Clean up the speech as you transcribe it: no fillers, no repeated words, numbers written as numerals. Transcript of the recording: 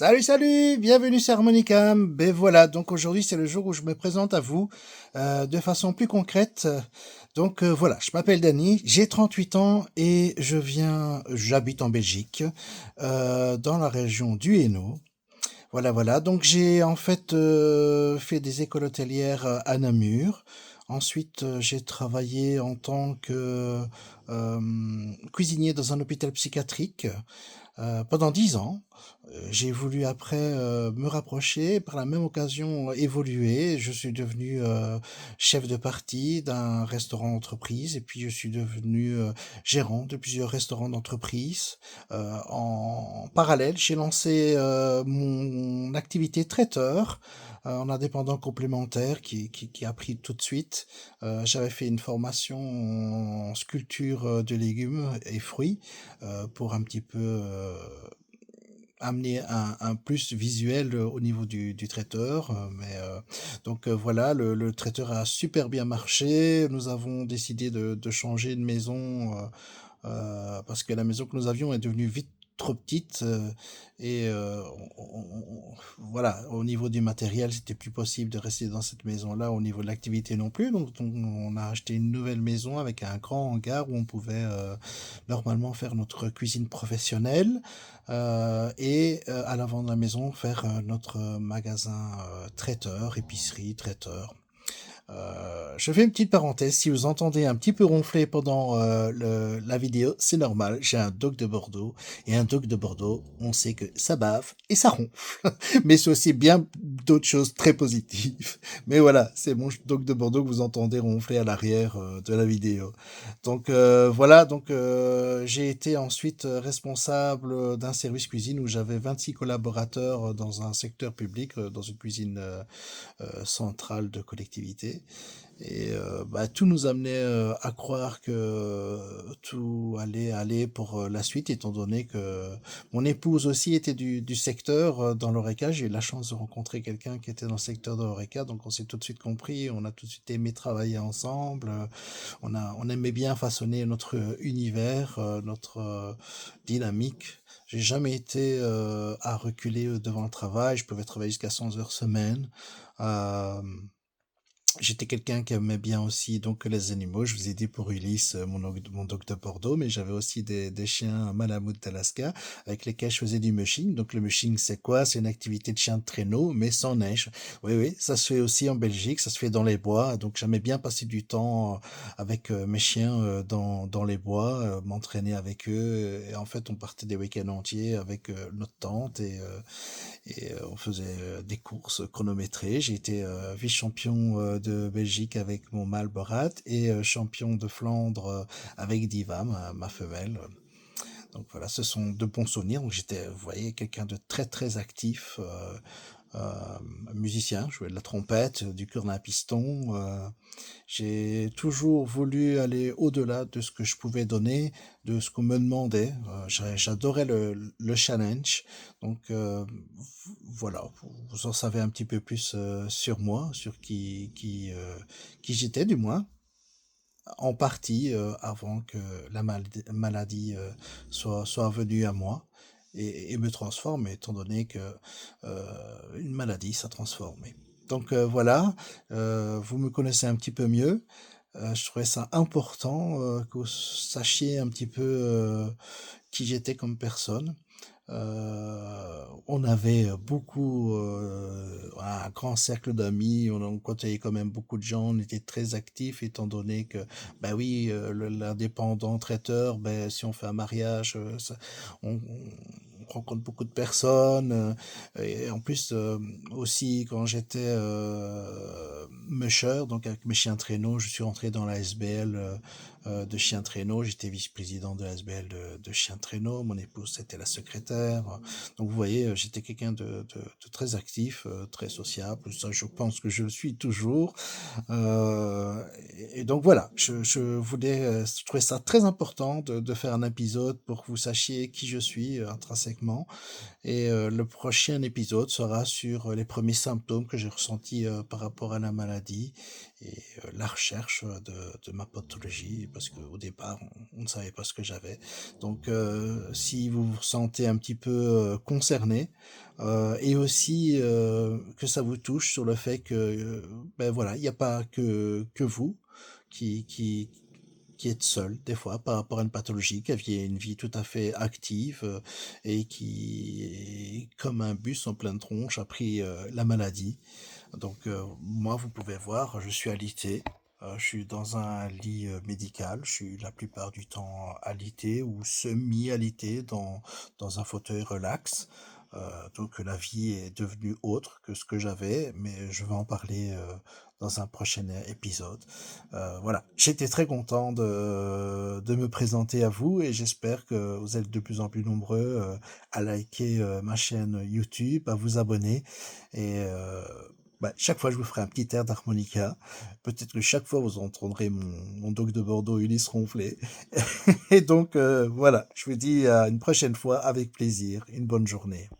Salut, salut, bienvenue sur Harmonicam. Ben voilà, donc aujourd'hui c'est le jour où je me présente à vous de façon plus concrète. Donc voilà, je m'appelle Dany, j'ai 38 ans et j'habite en Belgique, dans la région du Hainaut. Voilà, voilà. Donc j'ai en fait fait des écoles hôtelières à Namur. Ensuite, j'ai travaillé en tant que cuisinier dans un hôpital psychiatrique pendant 10 ans. J'ai voulu après me rapprocher, par la même occasion évoluer. Je suis devenu chef de partie d'un restaurant d'entreprise et puis je suis devenu gérant de plusieurs restaurants d'entreprise. En parallèle, j'ai lancé mon activité traiteur en indépendant complémentaire qui a pris tout de suite. J'avais fait une formation en sculpture de légumes et fruits pour un petit peu amener un plus visuel au niveau du traiteur. Donc voilà, le traiteur a super bien marché. Nous avons décidé de changer de maison parce que la maison que nous avions est devenue vite trop petite et voilà, au niveau du matériel, c'était plus possible de rester dans cette maison-là, au niveau de l'activité non plus. Donc on a acheté une nouvelle maison avec un grand hangar où on pouvait normalement faire notre cuisine professionnelle et à l'avant de la maison faire notre magasin traiteur, épicerie, traiteur. Je fais une petite parenthèse. Si vous entendez un petit peu ronfler pendant la vidéo, c'est normal. J'ai un dog de Bordeaux. Et un dog de Bordeaux, on sait que ça bave et ça ronfle. Mais c'est aussi bien d'autres choses très positives. Mais voilà, c'est mon dog de Bordeaux que vous entendez ronfler à l'arrière de la vidéo. Donc voilà, donc j'ai été ensuite responsable d'un service cuisine où j'avais 26 collaborateurs dans un secteur public, dans une cuisine centrale de collectivité. Et bah, tout nous amenait à croire que tout allait aller pour la suite, étant donné que mon épouse aussi était du secteur dans l'ORECA. J'ai eu la chance de rencontrer quelqu'un qui était dans le secteur de l'ORECA, donc on s'est tout de suite compris, on a tout de suite aimé travailler ensemble, on aimait bien façonner notre univers, notre dynamique. J'ai jamais été à reculer devant le travail, je pouvais travailler jusqu'à 100 heures semaine. Euh, J'étais quelqu'un qui aimait bien aussi donc les animaux. Je vous ai dit pour Ulysse, mon dog de Bordeaux, mais j'avais aussi des chiens Malamute d'Alaska avec lesquels je faisais du mushing. Donc le mushing, c'est quoi? C'est une activité de chien de traîneau, mais sans neige. Oui, oui, ça se fait aussi en Belgique, ça se fait dans les bois. Donc j'aimais bien passer du temps avec mes chiens dans les bois, m'entraîner avec eux. Et en fait, on partait des week-ends entiers avec notre tente et on faisait des courses chronométrées. J'ai été vice-champion de Belgique avec mon mâle Borat et champion de Flandre avec Diva, ma femelle. Donc voilà, ce sont de bons souvenirs. Donc j'étais, vous voyez, quelqu'un de très très actif, musicien, je jouais de la trompette, du cornet à piston. J'ai toujours voulu aller au-delà de ce que je pouvais donner, de ce qu'on me demandait. J'adorais le challenge. Donc voilà, vous en savez un petit peu plus sur moi, sur qui j'étais du moins, en partie avant que la maladie soit venue à moi et me transforme, étant donné que une maladie, ça transforme. Donc voilà, vous me connaissez un petit peu mieux. Je trouvais ça important que vous sachiez un petit peu qui j'étais comme personne. On avait beaucoup, un grand cercle d'amis, on côtoyait quand même beaucoup de gens, on était très actifs étant donné que, bah oui, l'indépendant traiteur, ben si on fait un mariage, on rencontre beaucoup de personnes. Et en plus, aussi, quand j'étais musher, donc avec mes chiens traîneaux, je suis rentré dans la SBL de chiens traîneaux. J'étais vice-président de la SBL de chiens traîneaux. Mon épouse, c'était la secrétaire. Donc, vous voyez, j'étais quelqu'un de très actif, très sociable. Ça, je pense que je le suis toujours. Et donc, voilà, je voulais, je trouvais ça très important de faire un épisode pour que vous sachiez qui je suis intrinsèquement. Et le prochain épisode sera sur les premiers symptômes que j'ai ressentis par rapport à la maladie et la recherche de ma pathologie parce qu'au départ, on ne savait pas ce que j'avais. Donc, si vous vous sentez un petit peu concerné, et aussi que ça vous touche sur le fait que, ben voilà, il n'y a pas que vous qui, qui, qui êtes seul, des fois, par rapport à une pathologie, qui aviez une vie tout à fait active et qui, comme un bus en pleine tronche, a pris la maladie. Donc, moi, vous pouvez voir, je suis alité. Je suis dans un lit médical. Je suis la plupart du temps alité ou semi-alité dans un fauteuil relax. Donc, la vie est devenue autre que ce que j'avais, mais je vais en parler dans un prochain épisode. Voilà, j'étais très content de me présenter à vous et j'espère que vous êtes de plus en plus nombreux à liker ma chaîne YouTube, à vous abonner et bah, chaque fois je vous ferai un petit air d'harmonica. Peut-être que chaque fois vous entendrez mon dogue de Bordeaux Ulysse ronfler. Et donc voilà, je vous dis à une prochaine fois avec plaisir. Une bonne journée.